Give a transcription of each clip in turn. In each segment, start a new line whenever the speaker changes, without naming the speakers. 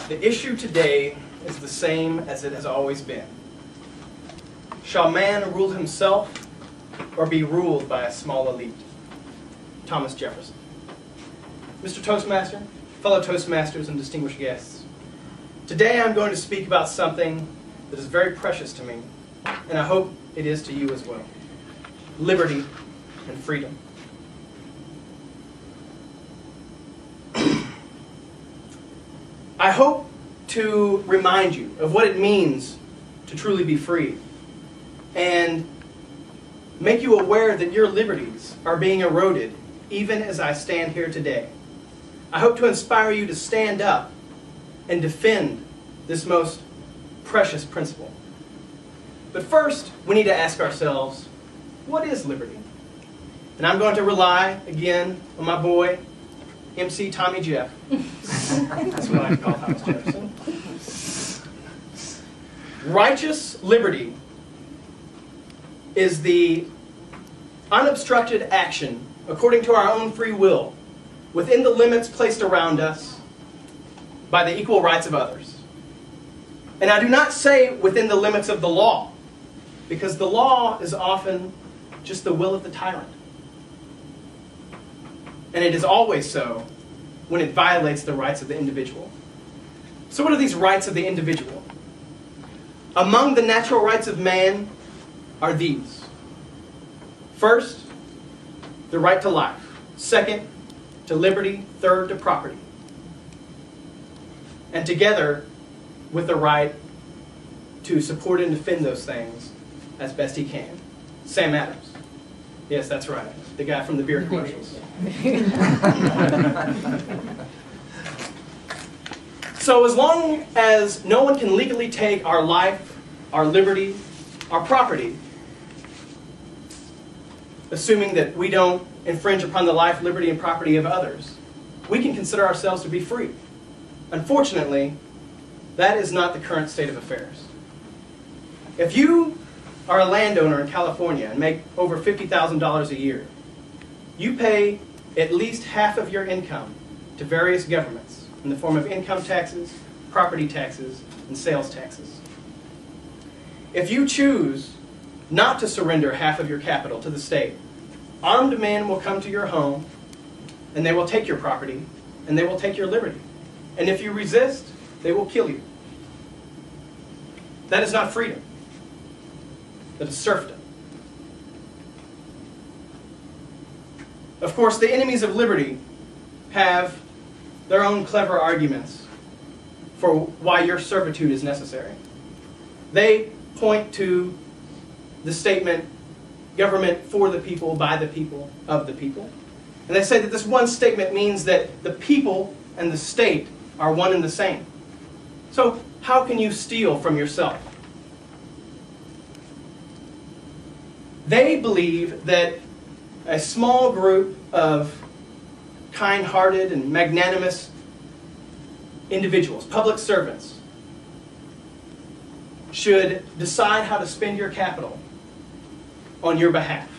The issue today is the same as it has always been. Shall man rule himself or be ruled by a small elite? Thomas Jefferson. Mr. Toastmaster, fellow Toastmasters, and distinguished guests, today I'm going to speak about something that is very precious to me, and I hope it is to you as well. Liberty and freedom. I hope to remind you of what it means to truly be free and make you aware that your liberties are being eroded even as I stand here today. I hope to inspire you to stand up and defend this most precious principle. But first, we need to ask ourselves, what is liberty? And I'm going to rely, again, on my boy, MC Tommy Jeff. That's what I call Thomas Jefferson. Righteous liberty is the unobstructed action, according to our own free will, within the limits placed around us by the equal rights of others. And I do not say within the limits of the law, because the law is often just the will of the tyrant. And it is always so when it violates the rights of the individual. So what are these rights of the individual? Among the natural rights of man are these. First, the right to life. Second, to liberty. Third, to property. And together with the right to support and defend those things as best he can. Sam Adams. Yes, that's right. The guy from the beer commercials. So as long as no one can legally take our life, our liberty, our property, assuming that we don't infringe upon the life, liberty, and property of others, we can consider ourselves to be free. Unfortunately, that is not the current state of affairs. If you are a landowner in California and make over $50,000 a year, you pay at least half of your income to various governments in the form of income taxes, property taxes, and sales taxes. If you choose not to surrender half of your capital to the state, armed men will come to your home and they will take your property and they will take your liberty. And if you resist, they will kill you. That is not freedom. That is serfdom. Of course, the enemies of liberty have their own clever arguments for why your servitude is necessary. They point to the statement, government for the people, by the people, of the people. And they say that this one statement means that the people and the state are one and the same. So how can you steal from yourself? They believe that a small group of kind-hearted and magnanimous individuals, public servants, should decide how to spend your capital on your behalf.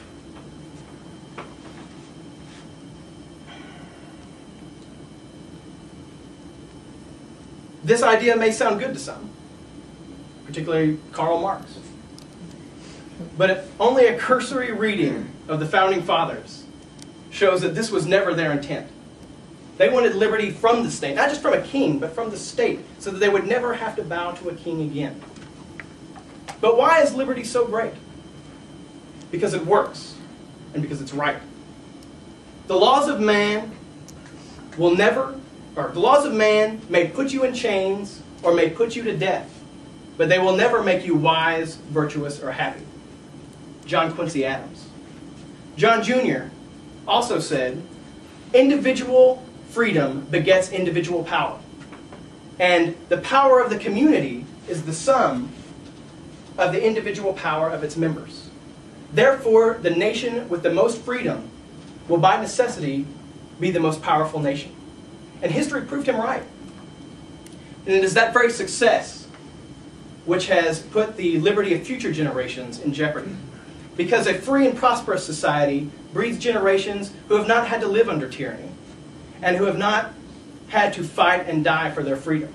This idea may sound good to some, particularly Karl Marx. But only a cursory reading of the Founding Fathers shows that this was never their intent. They wanted liberty from the state, not just from a king, but from the state, so that they would never have to bow to a king again. But why is liberty so great? Because it works, and because it's right. The laws of man will never, or the laws of man may put you in chains or may put you to death, but they will never make you wise, virtuous, or happy. John Quincy Adams. John Jr. also said, individual freedom begets individual power. And the power of the community is the sum of the individual power of its members. Therefore, the nation with the most freedom will by necessity be the most powerful nation. And history proved him right. And it is that very success which has put the liberty of future generations in jeopardy. Because a free and prosperous society breeds generations who have not had to live under tyranny and who have not had to fight and die for their freedom.